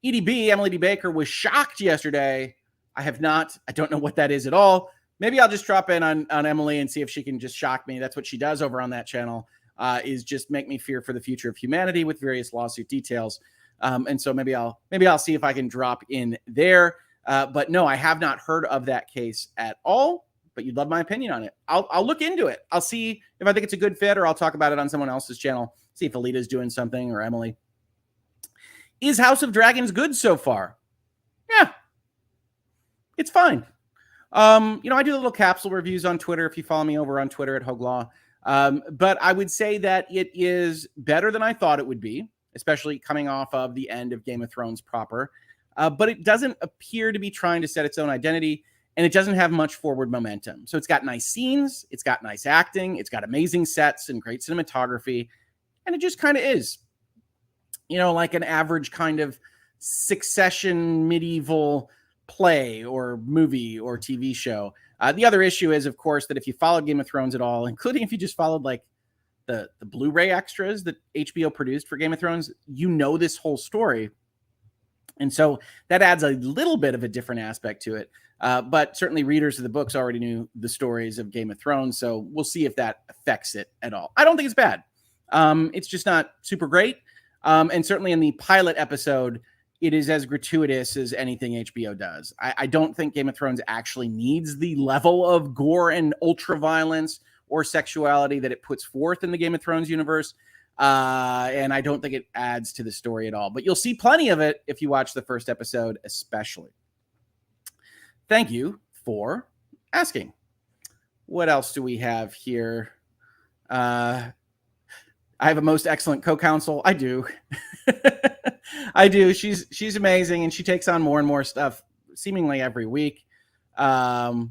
EDB, Emily D. Baker, was shocked yesterday. I have not. I don't know what that is at all. Maybe I'll just drop in on Emily and see if she can just shock me. That's what she does over on that channel, is just make me fear for the future of humanity with various lawsuit details. And so maybe I'll see if I can drop in there. But no, I have not heard of that case at all. But you'd love my opinion on it. I'll look into it. I'll see if I think it's a good fit, or I'll talk about it on someone else's channel. See if Alita's doing something, or Emily. Is House of Dragons good so far? Yeah. It's fine. I do little capsule reviews on Twitter if you follow me over on Twitter at Hoeg Law. But I would say that it is better than I thought it would be, especially coming off of the end of Game of Thrones proper. But it doesn't appear to be trying to set its own identity, and it doesn't have much forward momentum. So it's got nice scenes, it's got nice acting, it's got amazing sets and great cinematography, and it just kind of is, like an average kind of Succession medieval play or movie or TV show. The other issue is, of course, that if you followed Game of Thrones at all, including if you just followed like the Blu-ray extras that HBO produced for Game of Thrones, this whole story. And so that adds a little bit of a different aspect to it. But certainly readers of the books already knew the stories of Game of Thrones. So we'll see if that affects it at all. I don't think it's bad. It's just not super great. And certainly in the pilot episode, it is as gratuitous as anything HBO does. I don't think Game of Thrones actually needs the level of gore and ultra violence or sexuality that it puts forth in the Game of Thrones universe. And I don't think it adds to the story at all. But you'll see plenty of it if you watch the first episode, especially. Thank you for asking. What else do we have here? I have a most excellent co-counsel. I do. I do. She's amazing, and she takes on more and more stuff seemingly every week. Let's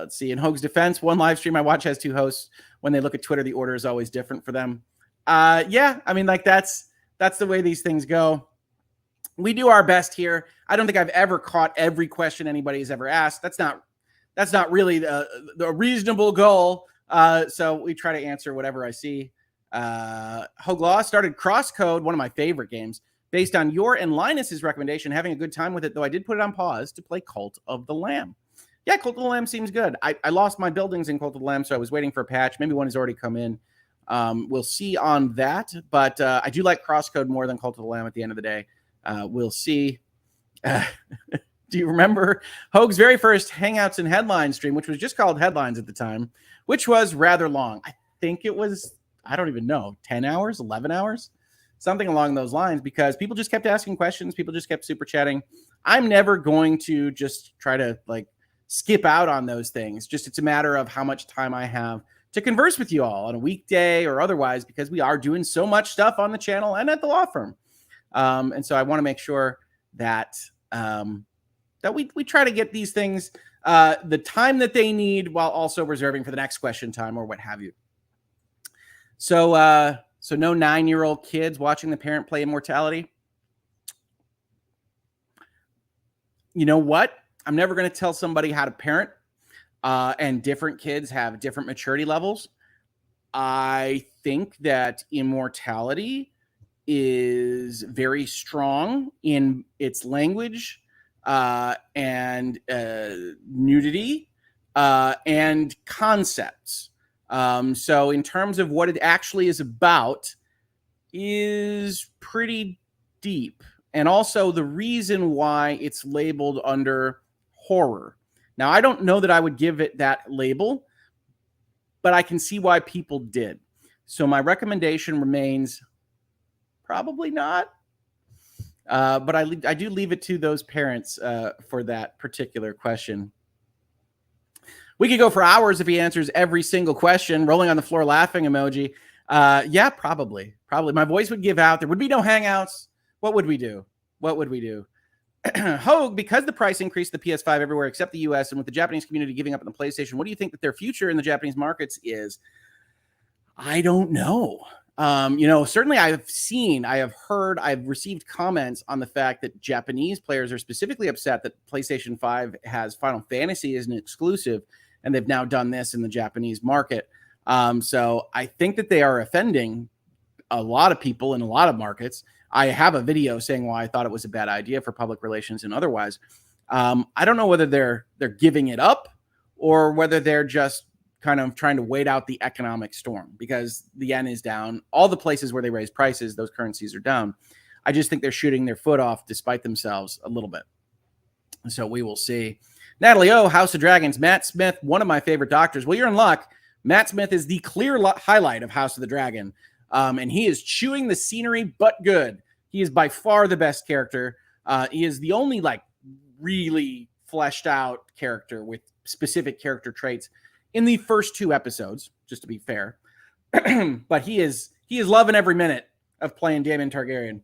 see. In Hoeg's defense, one live stream I watch has two hosts. When they look at Twitter, the order is always different for them. Yeah, I mean, like that's the way these things go. We do our best here. I don't think I've ever caught every question anybody has ever asked. That's not really the reasonable goal. So we try to answer whatever I see. Hoeg Law started Crosscode, one of my favorite games, based on your and Linus's recommendation, having a good time with it, though I did put it on pause to play Cult of the Lamb. Yeah, Cult of the Lamb seems good. I lost my buildings in Cult of the Lamb, so I was waiting for a patch. Maybe one has already come in. We'll see on that, but I do like Crosscode more than Cult of the Lamb at the end of the day. We'll see. Do you remember Hoeg's very first Hangouts and Headlines stream, which was just called Headlines at the time, which was rather long? I think it was, I don't even know, 10 hours, 11 hours, something along those lines, because people just kept asking questions. People just kept super chatting. I'm never going to just try to like skip out on those things. Just it's a matter of how much time I have to converse with you all on a weekday or otherwise, because we are doing so much stuff on the channel and at the law firm. And so I want to make sure that that we try to get these things the time that they need, while also reserving for the next question time or what have you. So no 9-year-old kids watching the parent play Immortality. You know what? I'm never going to tell somebody how to parent, and different kids have different maturity levels. I think that Immortality is very strong in its language and nudity and concepts. So in terms of what it actually is about, is pretty deep. And also the reason why it's labeled under horror. Now, I don't know that I would give it that label, but I can see why people did. So my recommendation remains probably not. But I do leave it to those parents for that particular question. We could go for hours if he answers every single question. Rolling on the floor laughing emoji. Yeah, probably. My voice would give out. There would be no Hangouts. What would we do? Hoeg, because the price increased the PS5 everywhere except the US, and with the Japanese community giving up on the PlayStation, what do you think that their future in the Japanese markets is? I don't know. Certainly I have heard, I've received comments on the fact that Japanese players are specifically upset that PlayStation 5 has Final Fantasy as an exclusive, and they've now done this in the Japanese market. So I think that they are offending a lot of people in a lot of markets. I have a video saying why I thought it was a bad idea for public relations and otherwise. I don't know whether they're giving it up or whether they're just kind of trying to wait out the economic storm, because the yen is down. All the places where they raise prices, those currencies are down. I just think they're shooting their foot off despite themselves a little bit. So we will see. Natalie O, House of Dragons. Matt Smith, one of my favorite doctors. Well, you're in luck. Matt Smith is the clear highlight of House of the Dragon. And he is chewing the scenery, but good. He is by far the best character. He is the only really fleshed out character with specific character traits in the first 2 episodes, just to be fair. But he is loving every minute of playing Daemon Targaryen.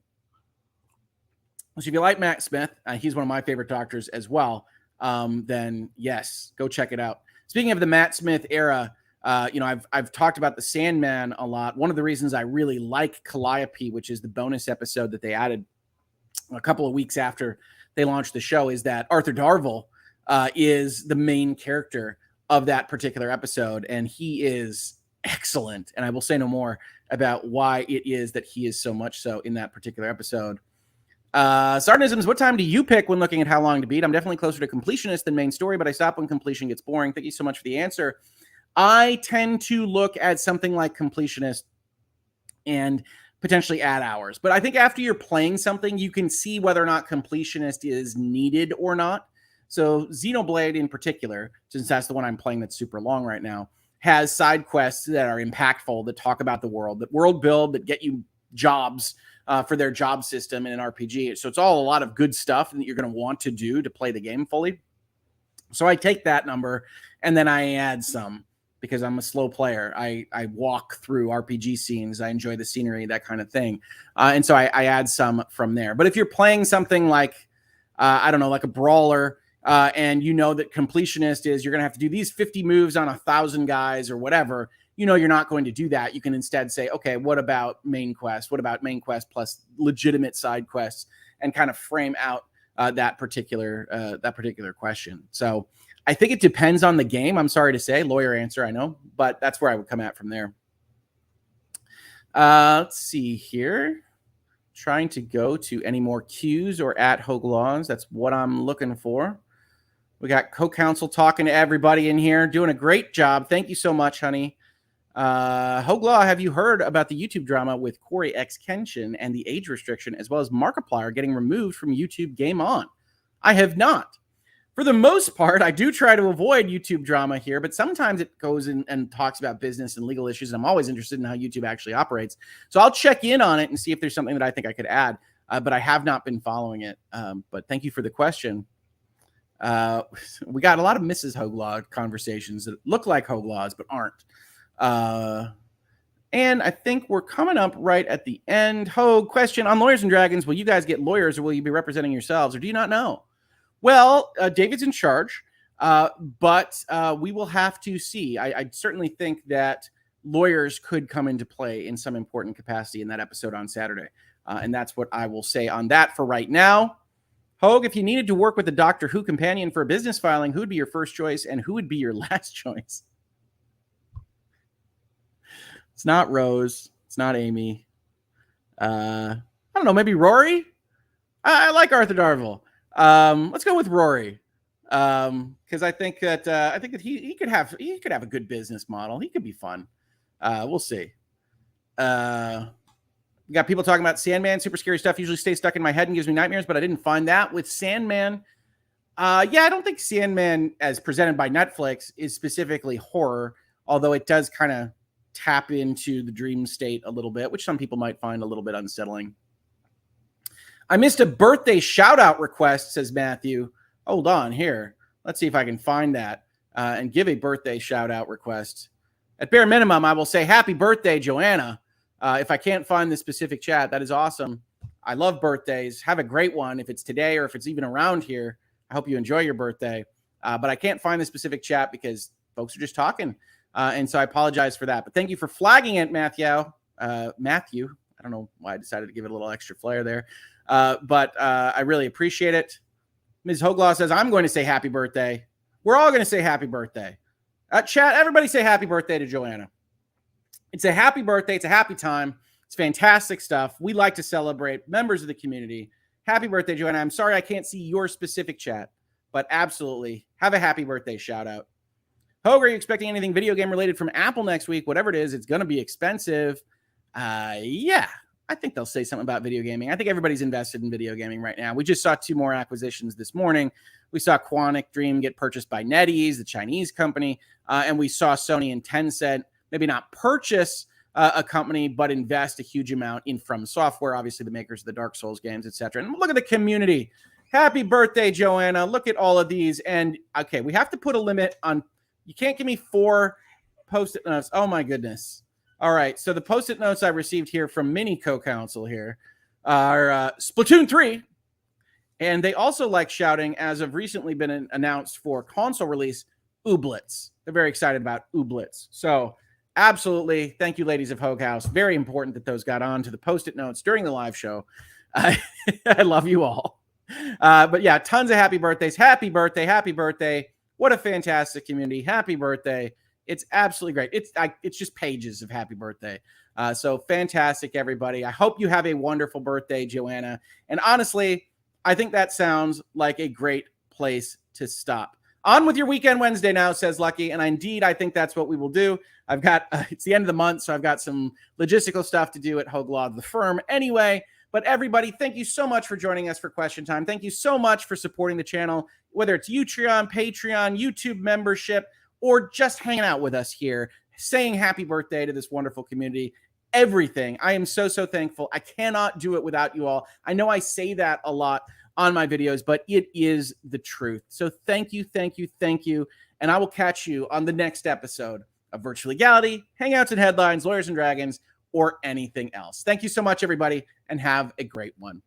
So if you like Matt Smith, he's one of my favorite doctors as well. Then yes, go check it out. Speaking of the Matt Smith era, I've talked about the Sandman a lot. One of the reasons I really like Calliope, which is the bonus episode that they added a couple of weeks after they launched the show, is that Arthur Darvill is the main character of that particular episode, and he is excellent. And I will say no more about why it is that he is so much so in that particular episode. Sardanisms, what time do you pick when looking at how long to beat? I'm definitely closer to completionist than main story, but I stop when completion gets boring. Thank you so much for the answer. I tend to look at something like completionist and potentially add hours. But I think after you're playing something, you can see whether or not completionist is needed or not. So Xenoblade in particular, since that's the one I'm playing that's super long right now, has side quests that are impactful, that talk about the world, that world build, that get you jobs for their job system in an RPG. So it's all a lot of good stuff that you're going to want to do to play the game fully. So I take that number and then I add some, because I'm a slow player. I walk through RPG scenes. I enjoy the scenery, that kind of thing. And so I add some from there. But if you're playing something like, like a brawler, and you know that completionist is you're going to have to do these 50 moves on 1,000 guys or whatever, you're not going to do that. You can instead say, okay, what about main quest? What about main quest plus legitimate side quests, and kind of frame out that particular question. So I think it depends on the game. I'm sorry to say, lawyer answer, I know, but that's where I would come at from there. Let's see here. Trying to go to any more Qs or at Hoeg Laws. That's what I'm looking for. We got co-counsel talking to everybody in here, doing a great job. Thank you so much, honey. Hoeg Law, have you heard about the YouTube drama with Corey X Kenshin and the age restriction, as well as Markiplier getting removed from YouTube Game On? I have not. For the most part, I do try to avoid YouTube drama here, but sometimes it goes in and talks about business and legal issues, and I'm always interested in how YouTube actually operates. So I'll check in on it and see if there's something that I think I could add, but I have not been following it. But thank you for the question. We got a lot of Mrs. Hoeg Law conversations that look like Hoeg Laws, but aren't. And I think we're coming up right at the end. Hoeg, question on Lawyers and Dragons. Will you guys get lawyers, or will you be representing yourselves, or do you not know? Well, David's in charge, but we will have to see. I certainly think that lawyers could come into play in some important capacity in that episode on Saturday. And that's what I will say on that for right now. Hoeg, if you needed to work with a Doctor Who companion for a business filing, who would be your first choice and who would be your last choice? It's not Rose. It's not Amy. I don't know. Maybe Rory? I like Arthur Darvill. Let's go with Rory. Because I think that he could have a good business model. He could be fun. We'll see. We got people talking about Sandman. Super scary stuff usually stays stuck in my head and gives me nightmares, but I didn't find that with Sandman. I don't think Sandman, as presented by Netflix, is specifically horror, although it does kind of tap into the dream state a little bit, which some people might find a little bit unsettling. I missed a birthday shout-out request, says Matthew. Hold on here. Let's see if I can find that and give a birthday shout-out request. At bare minimum, I will say happy birthday, Joanna. If I can't find the specific chat, that is awesome. I love birthdays. Have a great one. If it's today or if it's even around here, I hope you enjoy your birthday. But I can't find the specific chat because folks are just talking. And so I apologize for that. But thank you for flagging it, Matthew. Matthew. I don't know why I decided to give it a little extra flair there. But I really appreciate it. Ms. Hoeg Law says, I'm going to say happy birthday. We're all going to say happy birthday. Chat, everybody say happy birthday to Joanna. It's a happy birthday. It's a happy time. It's fantastic stuff. We like to celebrate members of the community. Happy birthday, Joanna. I'm sorry I can't see your specific chat, but absolutely have a happy birthday shout out. Hoeg, are you expecting anything video game related from Apple next week? Whatever it is, it's going to be expensive. Yeah, I think they'll say something about video gaming. I think everybody's invested in video gaming right now. We just saw 2 more acquisitions this morning. We saw Quantic Dream get purchased by NetEase, the Chinese company, and we saw Sony and Tencent maybe not purchase a company, but invest a huge amount in From Software, obviously the makers of the Dark Souls games, etc. And look at the community Happy birthday, Joanna. Look at all of these. And okay, we have to put a limit on, you can't give me 4 Post-it notes. Oh my goodness. All right. So the Post-it notes I received here from Mini Co-Counsel here are Splatoon 3. And they also like shouting, as of recently been announced for console release, Ooblets. They're very excited about Ooblets. So absolutely. Thank you, ladies of Hoeg House. Very important that those got on to the Post-it notes during the live show. I love you all. But yeah, tons of happy birthdays. Happy birthday. Happy birthday. What a fantastic community. Happy birthday. It's absolutely great. It's just pages of happy birthday. So fantastic, everybody. I hope you have a wonderful birthday, Joanna. And honestly, I think that sounds like a great place to stop. On with your weekend Wednesday now, says Lucky. And indeed, I think that's what we will do. I've got, it's the end of the month, so I've got some logistical stuff to do at Hoeg Law, the firm anyway. But everybody, thank you so much for joining us for Question Time. Thank you so much for supporting the channel, whether it's Utreon, Patreon, YouTube membership, or just hanging out with us here, saying happy birthday to this wonderful community. Everything. I am so, so thankful. I cannot do it without you all. I know I say that a lot on my videos, but it is the truth. So thank you, thank you, thank you. And I will catch you on the next episode of Virtual Legality, Hangouts and Headlines, Lawyers and Dragons, or anything else. Thank you so much, everybody, and have a great one.